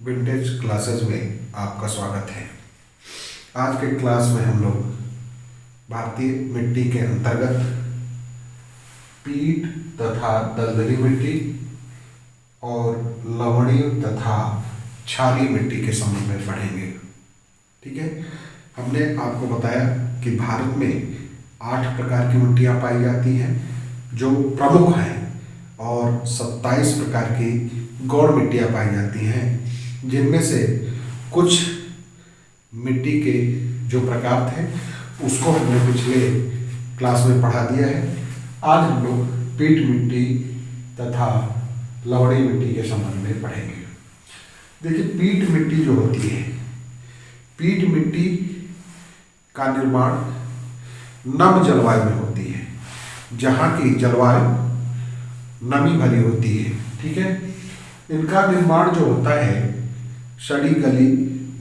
Vintage classes में आपका स्वागत है। आज के क्लास में हम लोग भारतीय मिट्टी के अंतर्गत पीट तथा दलदली मिट्टी और लवणीय तथा क्षारीय मिट्टी के संबंध में पढ़ेंगे। ठीक है, हमने आपको बताया कि भारत में 8 प्रकार की मिट्टियाँ पाई जाती हैं जो प्रमुख हैं और 27 प्रकार की गौण मिट्टियाँ पाई जाती हैं, जिनमें से कुछ मिट्टी के जो प्रकार थे उसको हमने पिछले क्लास में पढ़ा दिया है। आज हम लोग पीट मिट्टी तथा लवणीय मिट्टी के संबंध में पढ़ेंगे। देखिए, पीट मिट्टी जो होती है, पीट मिट्टी का निर्माण नम जलवायु में होती है, जहाँ की जलवायु नमी भरी होती है। ठीक है, इनका निर्माण जो होता है सड़ी गली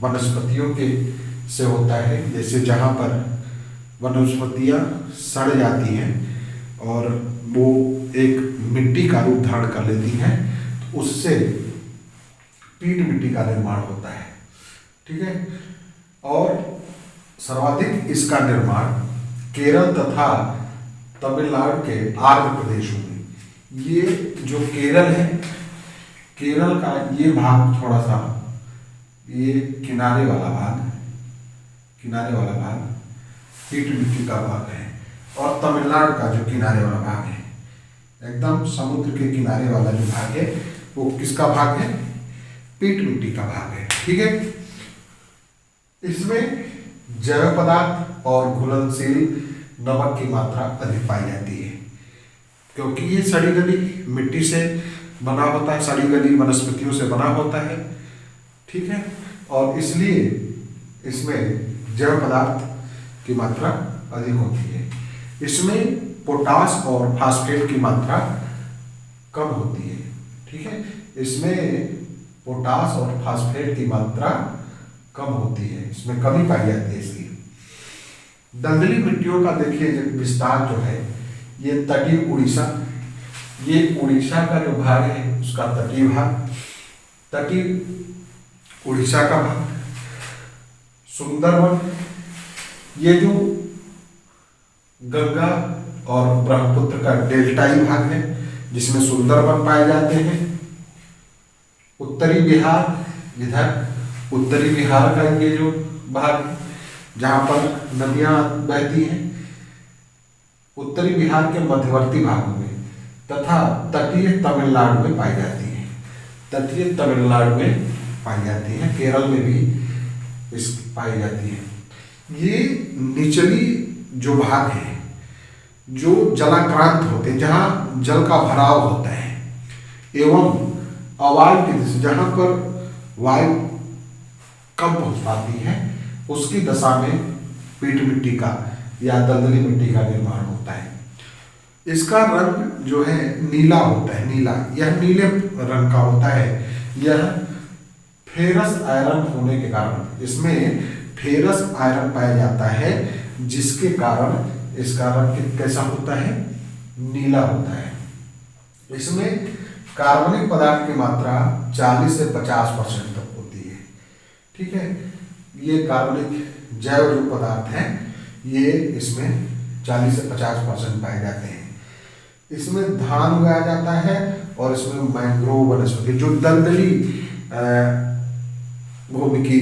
वनस्पतियों के से होता है। जैसे जहाँ पर वनस्पतियाँ सड़ जाती हैं और वो एक मिट्टी का रूप धारण कर लेती हैं, तो उससे पीट मिट्टी का निर्माण होता है। ठीक है, और सर्वाधिक इसका निर्माण केरल तथा तमिलनाडु के आर्द्र प्रदेशों में। ये जो केरल है, केरल का ये भाग थोड़ा सा, ये किनारे वाला भाग पीट मिट्टी का भाग है, और तमिलनाडु का जो किनारे वाला भाग है, एकदम समुद्र के किनारे वाला जो भाग है, वो किसका भाग है? पीट मिट्टी का भाग है। ठीक है, इसमें जैव पदार्थ और घुलनशील नमक की मात्रा अधिक पाई जाती है, क्योंकि ये सड़ी गली मिट्टी से बना होता है, सड़ी गली वनस्पतियों से बना होता है। ठीक है, और इसलिए इसमें जैव पदार्थ की मात्रा अधिक होती है। इसमें पोटास और फास्फेट की मात्रा कम होती है। ठीक है, इसमें पोटास और फास्फेट की मात्रा कम होती है, इसमें कमी पाई जाती है इसकी। दलदली मिट्टियों का देखिए विस्तार जो है, ये तटीय उड़ीसा, ये उड़ीसा का जो भाग है उसका तटीय भाग, तटीय उड़ीसा का भाग, सुंदरवन, ये जो गंगा और ब्रह्मपुत्र का डेल्टाई भाग है जिसमें सुंदरवन पाए जाते हैं। उत्तरी बिहार, इधर उत्तरी बिहार का ये जो भाग है जहाँ पर नदियाँ बहती हैं, उत्तरी बिहार के मध्यवर्ती भागों में, तथा तटीय तमिलनाडु में पाई जाती है। तटीय तमिलनाडु में पाई जाती है, केरल में भी इस पाई जाती है। ये निचली जो भाग है, जो जलाक्रांत होते हैं, जहाँ जल का भराव होता है, एवं अवायु की दिशा, जहाँ पर वायु कम पहुँच पाती है, उसकी दशा में पीट मिट्टी का या दलदली मिट्टी का निर्माण होता है। इसका रंग जो है नीला होता है, नीला, यह नीले रंग का होता है। यह फेरस आयरन होने के कारण, इसमें फेरस आयरन पाया जाता है, जिसके कारण इसका रंग कैसा होता है? नीला होता है। इसमें कार्बनिक पदार्थ की मात्रा 40 से 50% तक होती है। ठीक है, ये कार्बनिक जैव जो पदार्थ हैं, ये इसमें 40 से 50% पाए जाते हैं। इसमें धान उगाया जाता है और इसमें मैंग्रोव वनस्पति, जो दलदली भूमि की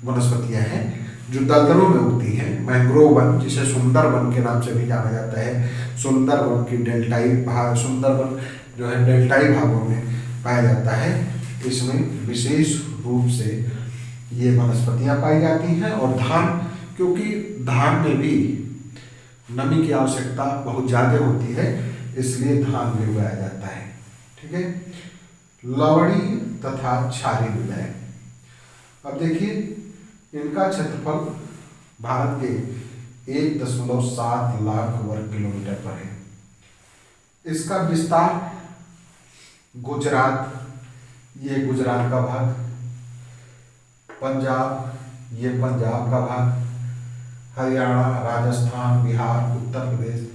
वनस्पतियां हैं, जो दलदलों में उगती हैं, मैंग्रोव वन, जिसे सुंदरवन के नाम से भी जाना जाता है। सुंदरवन की डेल्टाई भाग, सुंदरवन जो है डेल्टाई भागों में पाया जाता है। इसमें विशेष रूप से ये वनस्पतियां पाई जाती हैं। और धान, क्योंकि धान में भी नमी की आवश्यकता बहुत ज़्यादा होती है, इसलिए धान भी उगाया जाता है। ठीक है, लवणीय तथा क्षारीय विलय। अब देखिए, इनका क्षेत्रफल भारत के 1.7 लाख वर्ग किलोमीटर पर है। इसका विस्तार गुजरात, ये गुजरात का भाग, पंजाब, ये पंजाब का भाग, हरियाणा, राजस्थान, बिहार, उत्तर प्रदेश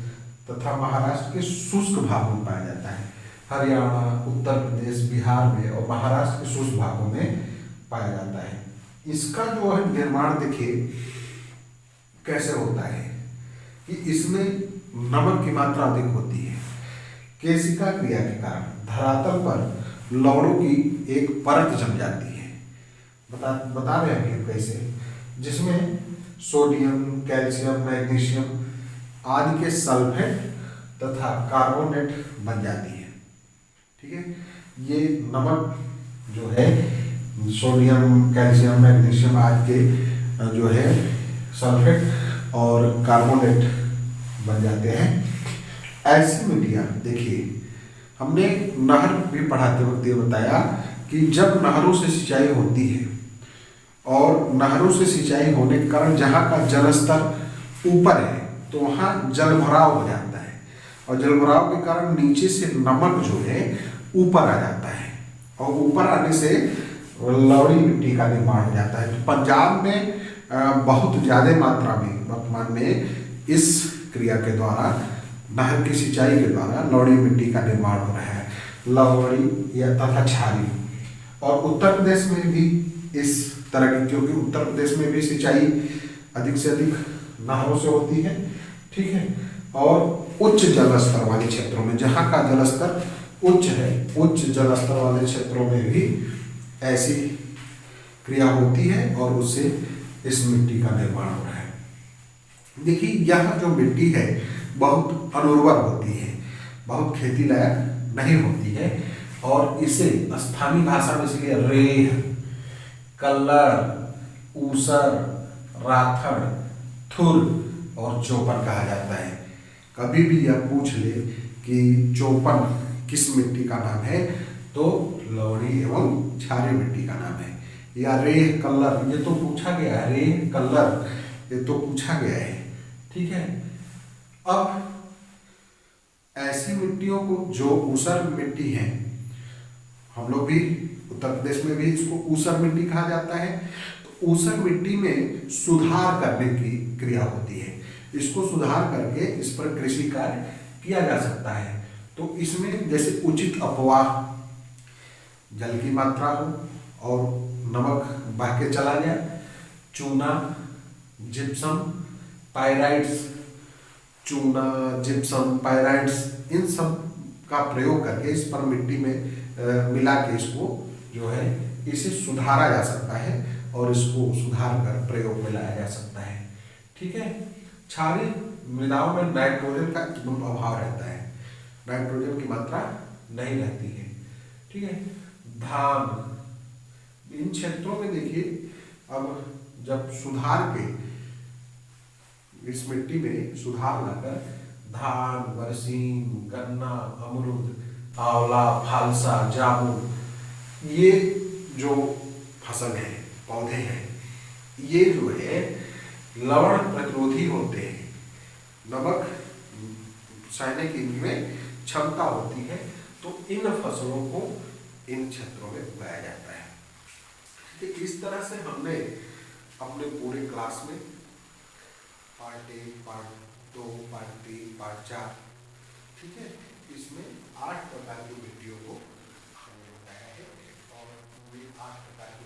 तथा महाराष्ट्र के शुष्क भागों में पाया जाता है। हरियाणा, उत्तर प्रदेश, बिहार में और महाराष्ट्र के शुष्क भागों में पाया जाता है। इसका जो है निर्माण देखिए कैसे होता है कि इसमें नमक की मात्रा अधिक होती है। केशिका क्रिया के कारण धरातल पर लवणों की एक परत जम जाती है। बता रहे हैं कि कैसे, जिसमें सोडियम, कैल्शियम, मैग्नीशियम आदि के सल्फेट तथा कार्बोनेट बन जाती है। ठीक है, ये नमक जो है सोडियम, कैल्शियम, मैग्नीशियम आदि के जो है सल्फेट और कार्बोनेट बन जाते हैं। ऐसी मिट्टियाँ देखिए, हमने नहर भी पढ़ाते वक्त ये बताया कि जब नहरों से सिंचाई होती है और नहरों से सिंचाई होने के कारण जहाँ का जल स्तर ऊपर है तो वहाँ जल भराव हो जाता है, और जल भराव के कारण नीचे से नमक जो है ऊपर आ जाता है, और ऊपर आने से लवणी मिट्टी का निर्माण हो जाता है। तो पंजाब में बहुत ज़्यादा मात्रा में वर्तमान में इस क्रिया के द्वारा, नहर की सिंचाई के द्वारा लवणी मिट्टी का निर्माण हो रहा है, लवणी या तथा क्षारीय। और उत्तर प्रदेश में भी इस तरह की, क्योंकि उत्तर प्रदेश में भी सिंचाई अधिक से अधिक नहरों से होती है। ठीक है, और उच्च जल स्तर वाले क्षेत्रों में, जहाँ का जल स्तर उच्च है, उच्च जल स्तर वाले क्षेत्रों में भी ऐसी क्रिया होती है और उससे इस मिट्टी का निर्माण हो रहा है। देखिए, यह जो मिट्टी है बहुत अनुर्वर होती है, बहुत खेती लायक नहीं होती है, और इसे स्थानीय भाषा में इसलिए रेह, कल्लर, ऊसर, राथड़, थुर और चौपन कहा जाता है। कभी भी यह पूछ ले कि चौपन किस मिट्टी का नाम है, तो लवणी एवं क्षारीय मिट्टी का नाम है। या रेह, कल्लर, ये तो पूछा गया है, रेह, कल्लर ये तो पूछा गया है। ठीक है, अब ऐसी मिट्टियों को जो ऊसर मिट्टी है, हम लोग भी उत्तर प्रदेश में भी इसको ऊसर मिट्टी कहा जाता है। तो ऊसर मिट्टी में सुधार करने की क्रिया होती है, इसको सुधार करके इस पर कृषि कार्य किया जा सकता है। तो इसमें जैसे उचित अपवाह, जल की मात्रा हो और नमक बह के चला जाए, चूना, जिप्सम, पायराइड्स, चूना, जिप्सम, पायराइड्स, इन सब का प्रयोग करके इस पर मिट्टी में मिला के इसको जो है इसे सुधारा जा सकता है और इसको सुधार कर प्रयोग में लाया जा सकता है। ठीक है, क्षारीय मृदाओं में नाइट्रोजन का एकदम अभाव रहता है, नाइट्रोजन की मात्रा नहीं रहती है। ठीक है, धान, इन क्षेत्रों में देखिए, अब जब सुधार के इस मिट्टी में सुधार लाकर धान, बरसीन, गन्ना, अमरूद, आंवला, फालसा, जामुन, ये जो फसल है, पौधे हैं, ये जो है लवण प्रतिरोधी होते हैं, नमक सहने की इनमें क्षमता होती है। तो इन फसलों को इन क्षेत्रों में उगाया जाता है। तो इस तरह से हमने अपने पूरे क्लास में पार्ट 1, पार्ट 2, पार्ट 3, पार्ट 4, ठीक है, इसमें 8 प्रकार की मिट्टियों को हमने बताया है और पूरी 8 प्रकार की